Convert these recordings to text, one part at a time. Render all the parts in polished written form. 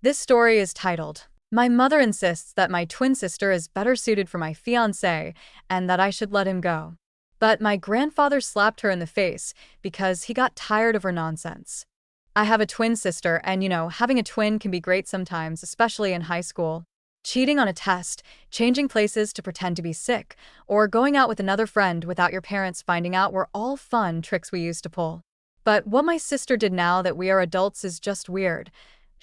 This story is titled, "My Mother Insists That My Twin Sister is Better Suited for My Fiancé and That I Should Let Him Go. But my grandfather slapped her in the face because he got tired of her nonsense." I have a twin sister, and having a twin can be great sometimes, especially in high school. Cheating on a test, changing places to pretend to be sick, or going out with another friend without your parents finding out were all fun tricks we used to pull. But what my sister did now that we are adults is just weird.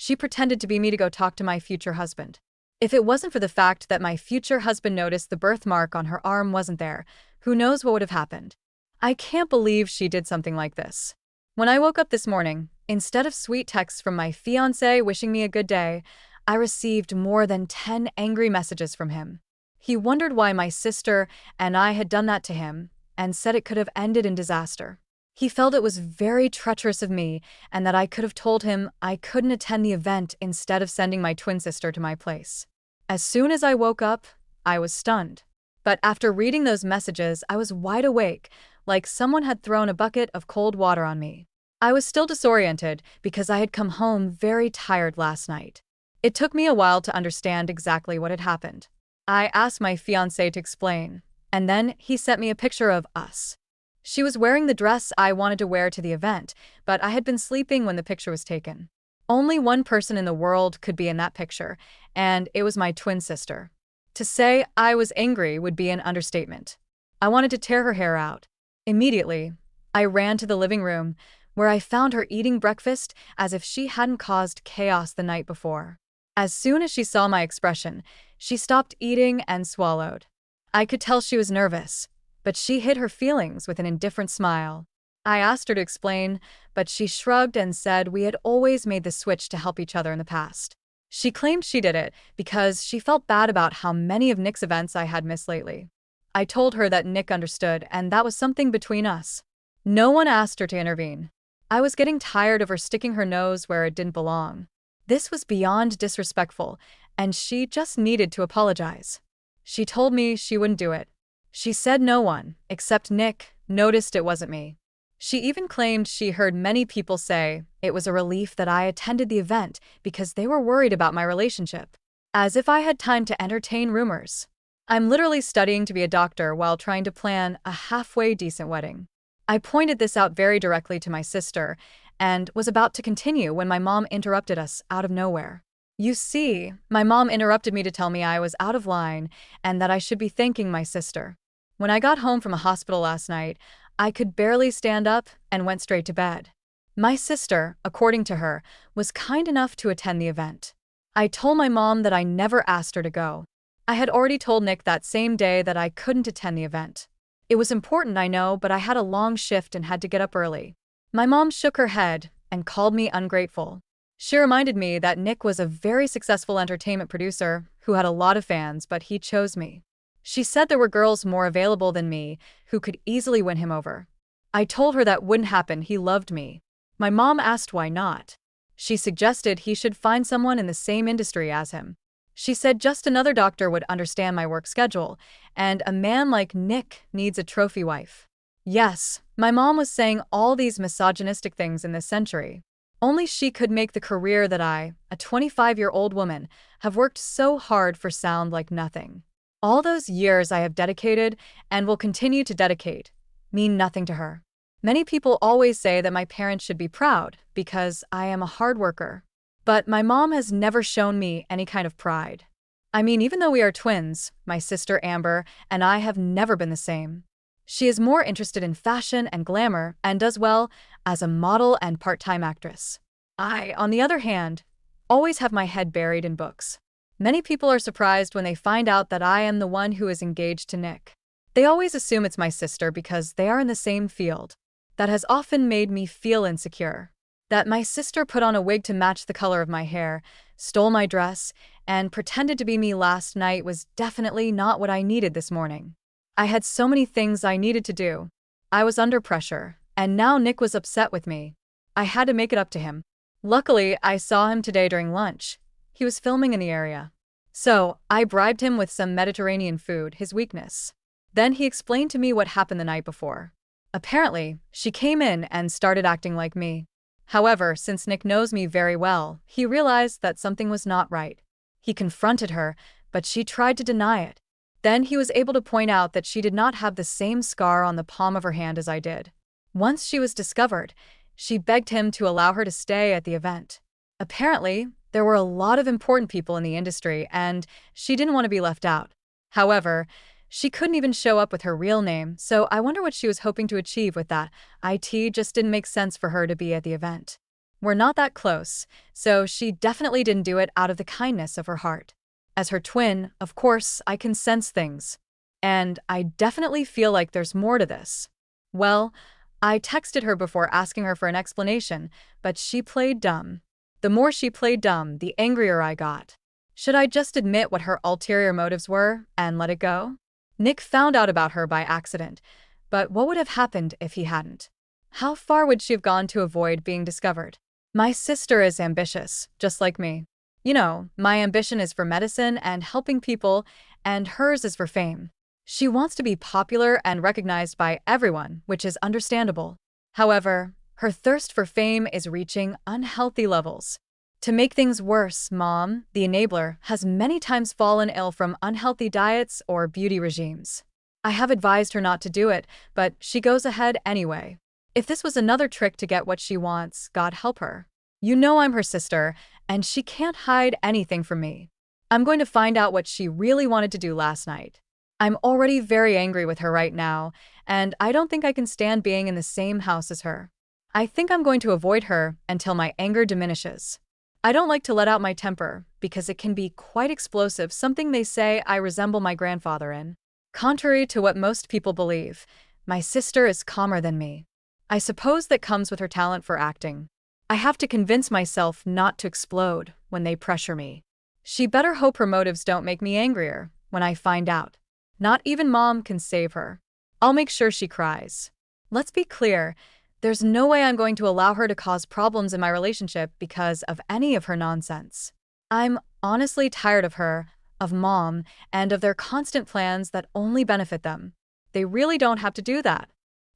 She pretended to be me to go talk to my future husband. If it wasn't for the fact that my future husband noticed the birthmark on her arm wasn't there, who knows what would have happened. I can't believe she did something like this. When I woke up this morning, instead of sweet texts from my fiancé wishing me a good day, I received more than 10 angry messages from him. He wondered why my sister and I had done that to him, and said it could have ended in disaster. He felt it was very treacherous of me, and that I could have told him I couldn't attend the event instead of sending my twin sister to my place. As soon as I woke up, I was stunned. But after reading those messages, I was wide awake, like someone had thrown a bucket of cold water on me. I was still disoriented because I had come home very tired last night. It took me a while to understand exactly what had happened. I asked my fiancé to explain, and then he sent me a picture of us. She was wearing the dress I wanted to wear to the event, but I had been sleeping when the picture was taken. Only one person in the world could be in that picture, and it was my twin sister. To say I was angry would be an understatement. I wanted to tear her hair out. Immediately, I ran to the living room, where I found her eating breakfast as if she hadn't caused chaos the night before. As soon as she saw my expression, she stopped eating and swallowed. I could tell she was nervous, but she hid her feelings with an indifferent smile. I asked her to explain, but she shrugged and said we had always made the switch to help each other in the past. She claimed she did it because she felt bad about how many of Nick's events I had missed lately. I told her that Nick understood, and that was something between us. No one asked her to intervene. I was getting tired of her sticking her nose where it didn't belong. This was beyond disrespectful, and she just needed to apologize. She told me she wouldn't do it. She said no one, except Nick, noticed it wasn't me. She even claimed she heard many people say it was a relief that I attended the event because they were worried about my relationship. As if I had time to entertain rumors. I'm literally studying to be a doctor while trying to plan a halfway decent wedding. I pointed this out very directly to my sister and was about to continue when my mom interrupted us out of nowhere. You see, my mom interrupted me to tell me I was out of line and that I should be thanking my sister. When I got home from a hospital last night, I could barely stand up and went straight to bed. My sister, according to her, was kind enough to attend the event. I told my mom that I never asked her to go. I had already told Nick that same day that I couldn't attend the event. It was important, I know, but I had a long shift and had to get up early. My mom shook her head and called me ungrateful. She reminded me that Nick was a very successful entertainment producer who had a lot of fans, but he chose me. She said there were girls more available than me who could easily win him over. I told her that wouldn't happen, he loved me. My mom asked why not. She suggested he should find someone in the same industry as him. She said just another doctor would understand my work schedule, and a man like Nick needs a trophy wife. Yes, my mom was saying all these misogynistic things in this century. Only she could make the career that I, a 25-year-old woman, have worked so hard for sound like nothing. All those years I have dedicated, and will continue to dedicate, mean nothing to her. Many people always say that my parents should be proud because I am a hard worker. But my mom has never shown me any kind of pride. I mean, even though we are twins, my sister Amber and I have never been the same. She is more interested in fashion and glamour and does well as a model and part-time actress. I, on the other hand, always have my head buried in books. Many people are surprised when they find out that I am the one who is engaged to Nick. They always assume it's my sister because they are in the same field. That has often made me feel insecure. That my sister put on a wig to match the color of my hair, stole my dress, and pretended to be me last night was definitely not what I needed this morning. I had so many things I needed to do. I was under pressure, and now Nick was upset with me. I had to make it up to him. Luckily, I saw him today during lunch. He was filming in the area. So, I bribed him with some Mediterranean food, his weakness. Then he explained to me what happened the night before. Apparently, she came in and started acting like me. However, since Nick knows me very well, he realized that something was not right. He confronted her, but she tried to deny it. Then he was able to point out that she did not have the same scar on the palm of her hand as I did. Once she was discovered, she begged him to allow her to stay at the event. Apparently, there were a lot of important people in the industry, and she didn't want to be left out. However, she couldn't even show up with her real name, so I wonder what she was hoping to achieve with that. It just didn't make sense for her to be at the event. We're not that close, so she definitely didn't do it out of the kindness of her heart. As her twin, of course, I can sense things. And I definitely feel like there's more to this. Well, I texted her before asking her for an explanation, but she played dumb. The more she played dumb, the angrier I got. Should I just admit what her ulterior motives were and let it go? Nick found out about her by accident, but what would have happened if he hadn't? How far would she have gone to avoid being discovered? My sister is ambitious, just like me. You know, my ambition is for medicine and helping people, and hers is for fame. She wants to be popular and recognized by everyone, which is understandable. However, her thirst for fame is reaching unhealthy levels. To make things worse, Mom, the enabler, has many times fallen ill from unhealthy diets or beauty regimes. I have advised her not to do it, but she goes ahead anyway. If this was another trick to get what she wants, God help her. You know I'm her sister, and she can't hide anything from me. I'm going to find out what she really wanted to do last night. I'm already very angry with her right now, and I don't think I can stand being in the same house as her. I think I'm going to avoid her until my anger diminishes. I don't like to let out my temper, because it can be quite explosive, something they say I resemble my grandfather in. Contrary to what most people believe, my sister is calmer than me. I suppose that comes with her talent for acting. I have to convince myself not to explode when they pressure me. She better hope her motives don't make me angrier when I find out. Not even Mom can save her. I'll make sure she cries. Let's be clear, there's no way I'm going to allow her to cause problems in my relationship because of any of her nonsense. I'm honestly tired of her, of Mom, and of their constant plans that only benefit them. They really don't have to do that.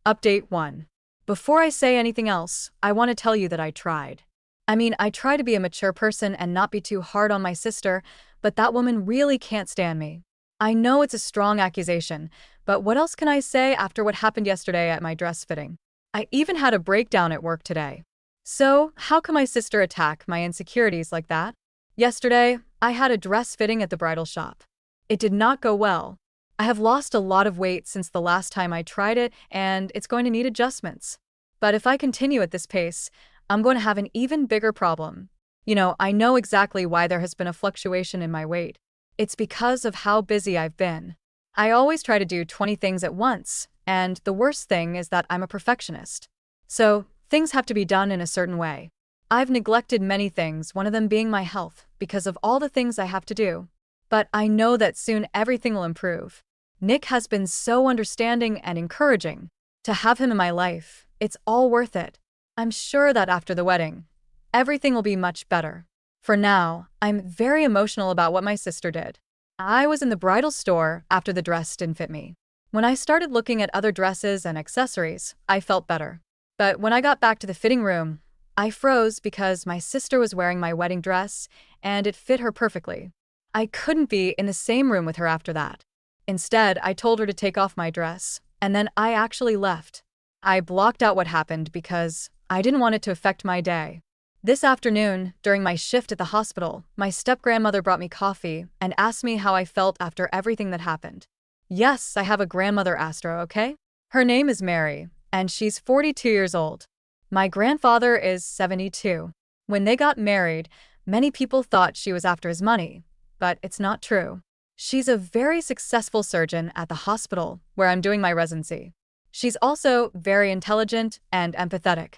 Update 1. Before I say anything else, I want to tell you that I tried. I try to be a mature person and not be too hard on my sister, but that woman really can't stand me. I know it's a strong accusation, but what else can I say after what happened yesterday at my dress fitting? I even had a breakdown at work today. So, how can my sister attack my insecurities like that? Yesterday, I had a dress fitting at the bridal shop. It did not go well. I have lost a lot of weight since the last time I tried it, and it's going to need adjustments. But if I continue at this pace, I'm going to have an even bigger problem. I know exactly why there has been a fluctuation in my weight. It's because of how busy I've been. I always try to do 20 things at once, and the worst thing is that I'm a perfectionist. So, things have to be done in a certain way. I've neglected many things, one of them being my health, because of all the things I have to do. But I know that soon everything will improve. Nick has been so understanding and encouraging. To have him in my life, it's all worth it. I'm sure that after the wedding, everything will be much better. For now, I'm very emotional about what my sister did. I was in the bridal store after the dress didn't fit me. When I started looking at other dresses and accessories, I felt better. But when I got back to the fitting room, I froze because my sister was wearing my wedding dress and it fit her perfectly. I couldn't be in the same room with her after that. Instead, I told her to take off my dress, and then I actually left. I blocked out what happened because I didn't want it to affect my day. This afternoon, during my shift at the hospital, my step-grandmother brought me coffee and asked me how I felt after everything that happened. Yes, I have a grandmother, Astro, okay? Her name is Mary, and she's 42 years old. My grandfather is 72. When they got married, many people thought she was after his money, but it's not true. She's a very successful surgeon at the hospital where I'm doing my residency. She's also very intelligent and empathetic.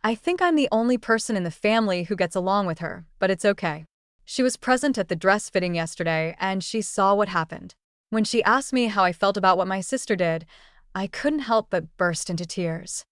I think I'm the only person in the family who gets along with her, but it's okay. She was present at the dress fitting yesterday, and she saw what happened. When she asked me how I felt about what my sister did, I couldn't help but burst into tears.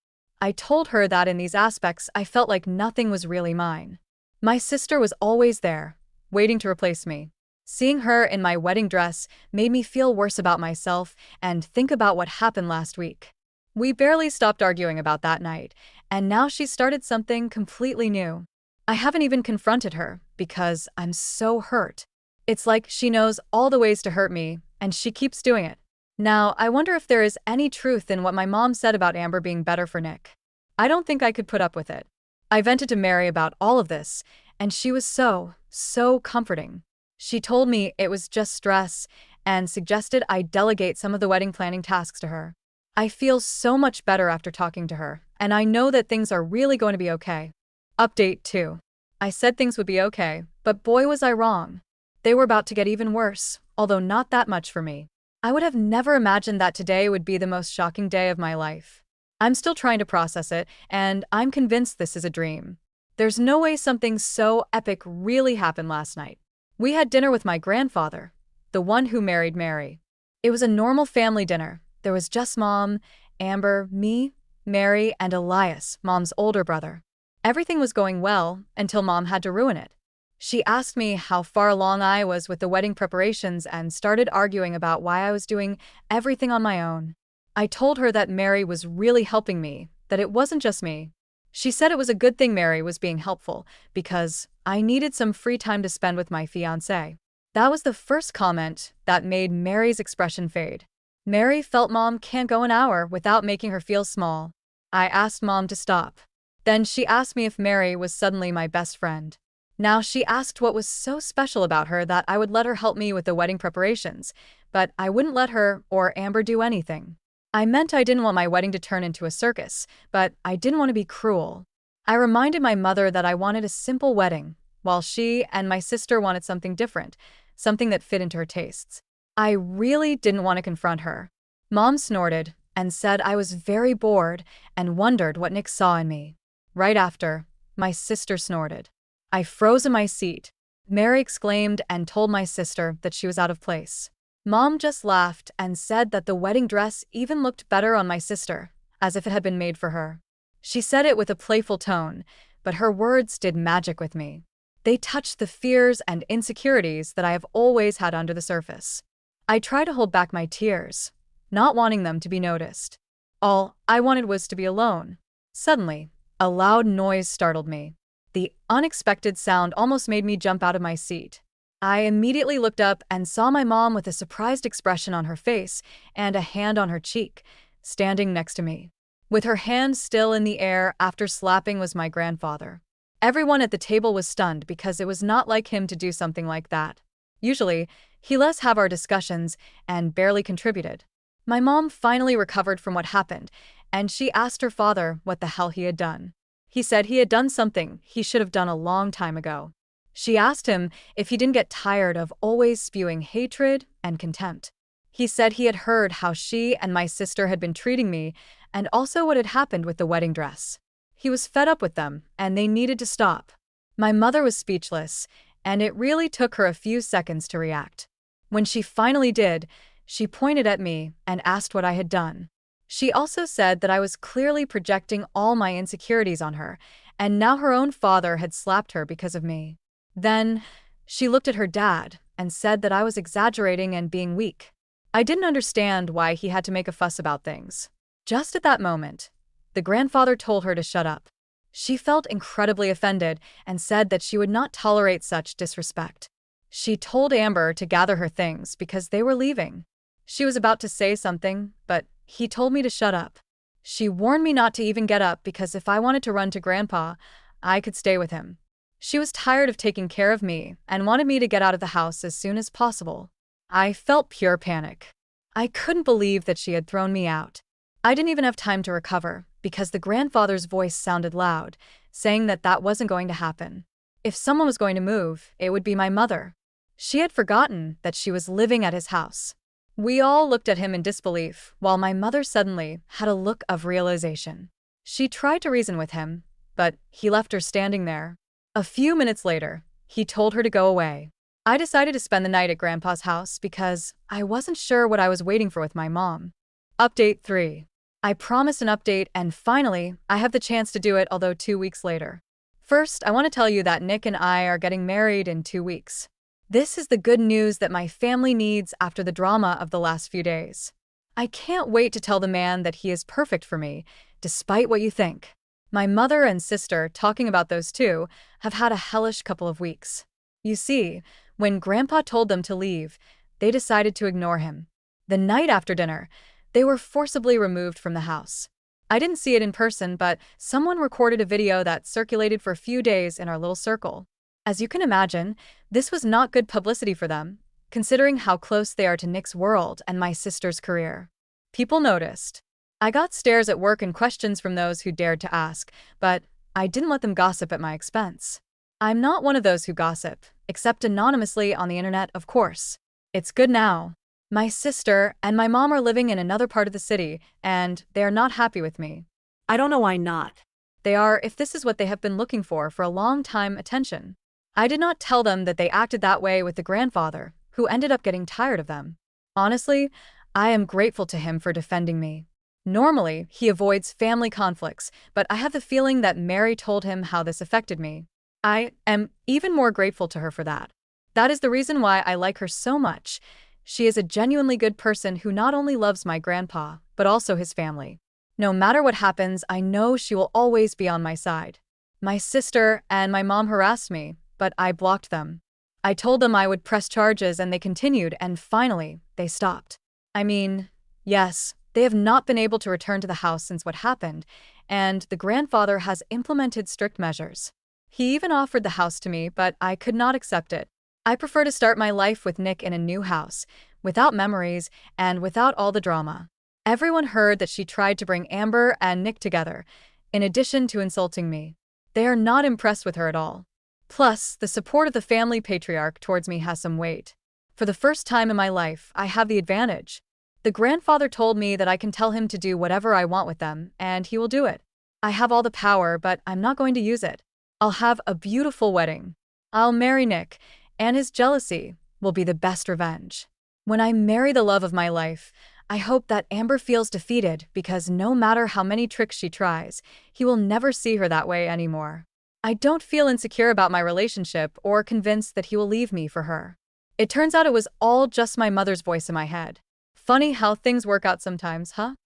I told her that in these aspects, I felt like nothing was really mine. My sister was always there, waiting to replace me. Seeing her in my wedding dress made me feel worse about myself and think about what happened last week. We barely stopped arguing about that night, and now she started something completely new. I haven't even confronted her because I'm so hurt. It's like she knows all the ways to hurt me, and she keeps doing it. Now, I wonder if there is any truth in what my mom said about Amber being better for Nick. I don't think I could put up with it. I vented to Mary about all of this, and she was so comforting. She told me it was just stress and suggested I delegate some of the wedding planning tasks to her. I feel so much better after talking to her, and I know that things are really going to be okay. Update 2. I said things would be okay, but boy was I wrong. They were about to get even worse, although not that much for me. I would have never imagined that today would be the most shocking day of my life. I'm still trying to process it, and I'm convinced this is a dream. There's no way something so epic really happened last night. We had dinner with my grandfather, the one who married Mary. It was a normal family dinner. There was just Mom, Amber, me, Mary, and Elias, Mom's older brother. Everything was going well until Mom had to ruin it. She asked me how far along I was with the wedding preparations and started arguing about why I was doing everything on my own. I told her that Mary was really helping me, that it wasn't just me. She said it was a good thing Mary was being helpful because I needed some free time to spend with my fiancé. That was the first comment that made Mary's expression fade. Mary felt Mom can't go an hour without making her feel small. I asked Mom to stop. Then she asked me if Mary was suddenly my best friend. Now she asked what was so special about her that I would let her help me with the wedding preparations, but I wouldn't let her or Amber do anything. I meant I didn't want my wedding to turn into a circus, but I didn't want to be cruel. I reminded my mother that I wanted a simple wedding, while she and my sister wanted something different, something that fit into her tastes. I really didn't want to confront her. Mom snorted and said I was very bored and wondered what Nick saw in me. Right after, my sister snorted. I froze in my seat. Mary exclaimed and told my sister that she was out of place. Mom just laughed and said that the wedding dress even looked better on my sister, as if it had been made for her. She said it with a playful tone, but her words did magic with me. They touched the fears and insecurities that I have always had under the surface. I tried to hold back my tears, not wanting them to be noticed. All I wanted was to be alone. Suddenly, a loud noise startled me. The unexpected sound almost made me jump out of my seat. I immediately looked up and saw my mom with a surprised expression on her face and a hand on her cheek, standing next to me. With her hand still in the air after slapping was my grandfather. Everyone at the table was stunned because it was not like him to do something like that. Usually, he lets have our discussions and barely contributed. My mom finally recovered from what happened, and she asked her father what the hell he had done. He said he had done something he should have done a long time ago. She asked him if he didn't get tired of always spewing hatred and contempt. He said he had heard how she and my sister had been treating me and also what had happened with the wedding dress. He was fed up with them and they needed to stop. My mother was speechless, and it really took her a few seconds to react. When she finally did, she pointed at me and asked what I had done. She also said that I was clearly projecting all my insecurities on her, and now her own father had slapped her because of me. Then, she looked at her dad and said that I was exaggerating and being weak. I didn't understand why he had to make a fuss about things. Just at that moment, the grandfather told her to shut up. She felt incredibly offended and said that she would not tolerate such disrespect. She told Amber to gather her things because they were leaving. She was about to say something, but he told me to shut up. She warned me not to even get up because if I wanted to run to Grandpa, I could stay with him. She was tired of taking care of me and wanted me to get out of the house as soon as possible. I felt pure panic. I couldn't believe that she had thrown me out. I didn't even have time to recover because the grandfather's voice sounded loud, saying that that wasn't going to happen. If someone was going to move, it would be my mother. She had forgotten that she was living at his house. We all looked at him in disbelief, while my mother suddenly had a look of realization. She tried to reason with him, but he left her standing there. A few minutes later, he told her to go away. I decided to spend the night at Grandpa's house because I wasn't sure what I was waiting for with my mom. Update 3. I promised an update and finally, I have the chance to do it, although 2 weeks later. First, I want to tell you that Nick and I are getting married in 2 weeks. This is the good news that my family needs after the drama of the last few days. I can't wait to tell the man that he is perfect for me, despite what you think. My mother and sister, talking about those two, have had a hellish couple of weeks. You see, when Grandpa told them to leave, they decided to ignore him. The night after dinner, they were forcibly removed from the house. I didn't see it in person, but someone recorded a video that circulated for a few days in our little circle. As you can imagine, this was not good publicity for them, considering how close they are to Nick's world and my sister's career. People noticed. I got stares at work and questions from those who dared to ask, but I didn't let them gossip at my expense. I'm not one of those who gossip, except anonymously on the internet, of course. It's good now. My sister and my mom are living in another part of the city, and they are not happy with me. I don't know why not. They are, if this is what they have been looking for a long time, attention. I did not tell them that they acted that way with the grandfather, who ended up getting tired of them. Honestly, I am grateful to him for defending me. Normally, he avoids family conflicts, but I have the feeling that Mary told him how this affected me. I am even more grateful to her for that. That is the reason why I like her so much. She is a genuinely good person who not only loves my grandpa, but also his family. No matter what happens, I know she will always be on my side. My sister and my mom harassed me, but I blocked them. I told them I would press charges and they continued, and finally, they stopped. I mean, yes, they have not been able to return to the house since what happened, and the grandfather has implemented strict measures. He even offered the house to me, but I could not accept it. I prefer to start my life with Nick in a new house, without memories and without all the drama. Everyone heard that she tried to bring Amber and Nick together, in addition to insulting me. They are not impressed with her at all. Plus, the support of the family patriarch towards me has some weight. For the first time in my life, I have the advantage. The grandfather told me that I can tell him to do whatever I want with them, and he will do it. I have all the power, but I'm not going to use it. I'll have a beautiful wedding. I'll marry Nick, and his jealousy will be the best revenge. When I marry the love of my life, I hope that Amber feels defeated because no matter how many tricks she tries, he will never see her that way anymore. I don't feel insecure about my relationship or convinced that he will leave me for her. It turns out it was all just my mother's voice in my head. Funny how things work out sometimes, huh?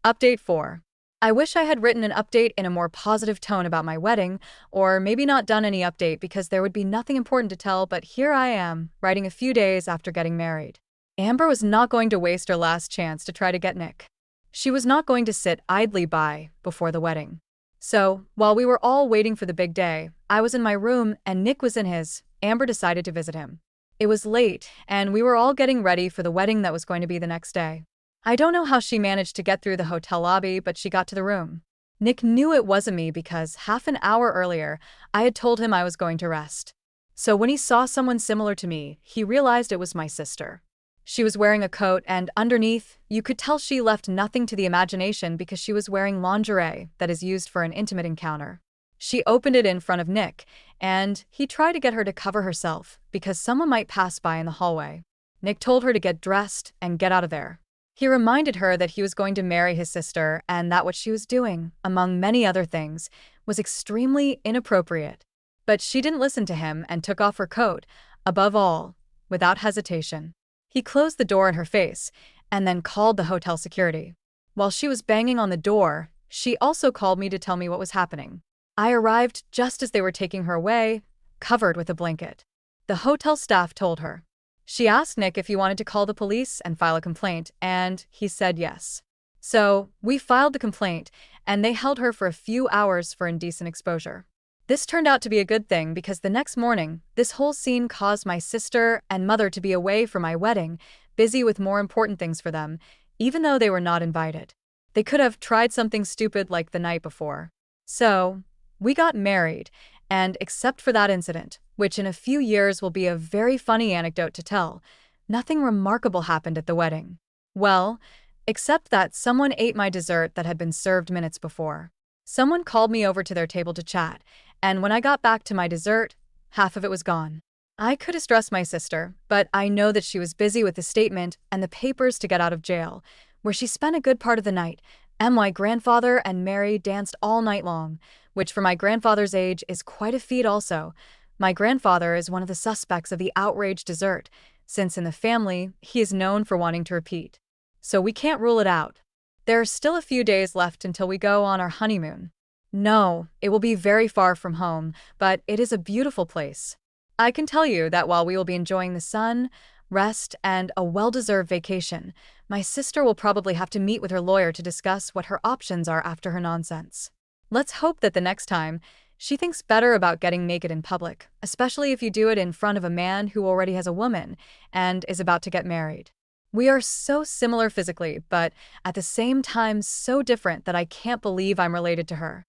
Update 4. I wish I had written an update in a more positive tone about my wedding, or maybe not done any update because there would be nothing important to tell, but here I am, writing a few days after getting married. Amber was not going to waste her last chance to try to get Nick. She was not going to sit idly by before the wedding. So, while we were all waiting for the big day, I was in my room and Nick was in his. Amber decided to visit him. It was late, and we were all getting ready for the wedding that was going to be the next day. I don't know how she managed to get through the hotel lobby, but she got to the room. Nick knew it wasn't me because half an hour earlier, I had told him I was going to rest. So when he saw someone similar to me, he realized it was my sister. She was wearing a coat, and underneath, you could tell she left nothing to the imagination because she was wearing lingerie that is used for an intimate encounter. She opened it in front of Nick, and he tried to get her to cover herself because someone might pass by in the hallway. Nick told her to get dressed and get out of there. He reminded her that he was going to marry his sister and that what she was doing, among many other things, was extremely inappropriate. But she didn't listen to him and took off her coat, above all, without hesitation. He closed the door in her face and then called the hotel security. While she was banging on the door, she also called me to tell me what was happening. I arrived just as they were taking her away, covered with a blanket. The hotel staff told her. She asked Nick if he wanted to call the police and file a complaint, and he said yes. So, we filed the complaint, and they held her for a few hours for indecent exposure. This turned out to be a good thing because the next morning, this whole scene caused my sister and mother to be away for my wedding, busy with more important things for them, even though they were not invited. They could have tried something stupid like the night before. So, we got married, and except for that incident, which in a few years will be a very funny anecdote to tell, nothing remarkable happened at the wedding. Well, except that someone ate my dessert that had been served minutes before. Someone called me over to their table to chat, and when I got back to my dessert, half of it was gone. I could distress my sister, but I know that she was busy with the statement and the papers to get out of jail, where she spent a good part of the night, and my grandfather and Mary danced all night long, which for my grandfather's age is quite a feat also. My grandfather is one of the suspects of the outraged dessert, since in the family, he is known for wanting to repeat. so we can't rule it out. There are still a few days left until we go on our honeymoon. No, it will be very far from home, but it is a beautiful place. I can tell you that while we will be enjoying the sun, rest, and a well-deserved vacation, my sister will probably have to meet with her lawyer to discuss what her options are after her nonsense. Let's hope that the next time, she thinks better about getting naked in public, especially if you do it in front of a man who already has a woman and is about to get married. We are so similar physically, but at the same time so different that I can't believe I'm related to her.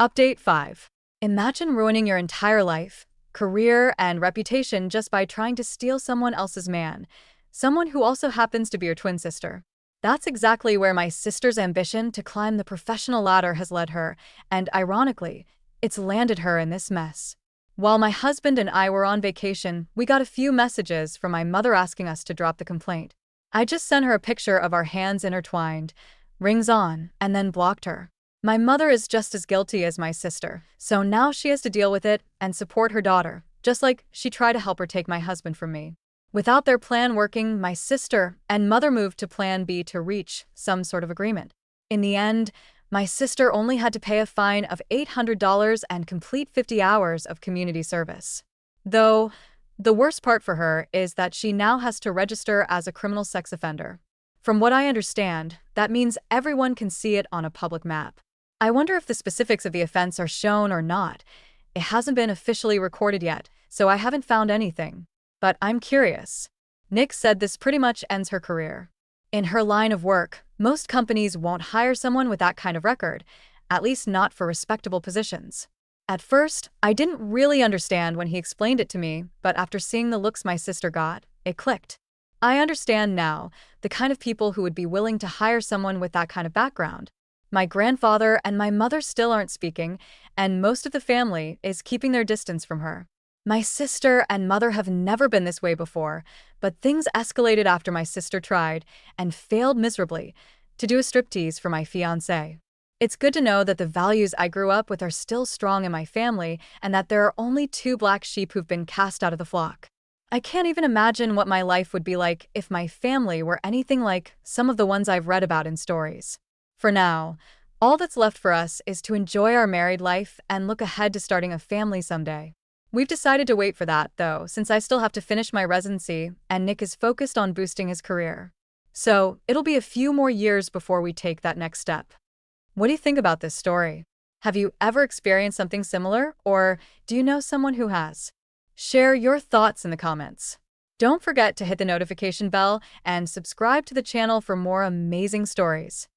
Update 5. Imagine ruining your entire life, career, and reputation just by trying to steal someone else's man, someone who also happens to be your twin sister. That's exactly where my sister's ambition to climb the professional ladder has led her, and ironically, it's landed her in this mess. While my husband and I were on vacation, we got a few messages from my mother asking us to drop the complaint. I just sent her a picture of our hands intertwined, rings on, and then blocked her. My mother is just as guilty as my sister, so now she has to deal with it and support her daughter, just like she tried to help her take my husband from me. Without their plan working, my sister and mother moved to Plan B to reach some sort of agreement. In the end, my sister only had to pay a fine of $800 and complete 50 hours of community service. Though, the worst part for her is that she now has to register as a criminal sex offender. From what I understand, that means everyone can see it on a public map. I wonder if the specifics of the offense are shown or not. It hasn't been officially recorded yet, so I haven't found anything. But I'm curious. Nick said this pretty much ends her career. In her line of work, most companies won't hire someone with that kind of record, at least not for respectable positions. At first, I didn't really understand when he explained it to me, but after seeing the looks my sister got, it clicked. I understand now the kind of people who would be willing to hire someone with that kind of background. My grandfather and my mother still aren't speaking, and most of the family is keeping their distance from her. My sister and mother have never been this way before, but things escalated after my sister tried, and failed miserably, to do a striptease for my fiancé. It's good to know that the values I grew up with are still strong in my family, and that there are only 2 black sheep who've been cast out of the flock. I can't even imagine what my life would be like if my family were anything like some of the ones I've read about in stories. For now, all that's left for us is to enjoy our married life and look ahead to starting a family someday. We've decided to wait for that, though, since I still have to finish my residency and Nick is focused on boosting his career. So, it'll be a few more years before we take that next step. What do you think about this story? Have you ever experienced something similar, or do you know someone who has? Share your thoughts in the comments. Don't forget to hit the notification bell and subscribe to the channel for more amazing stories.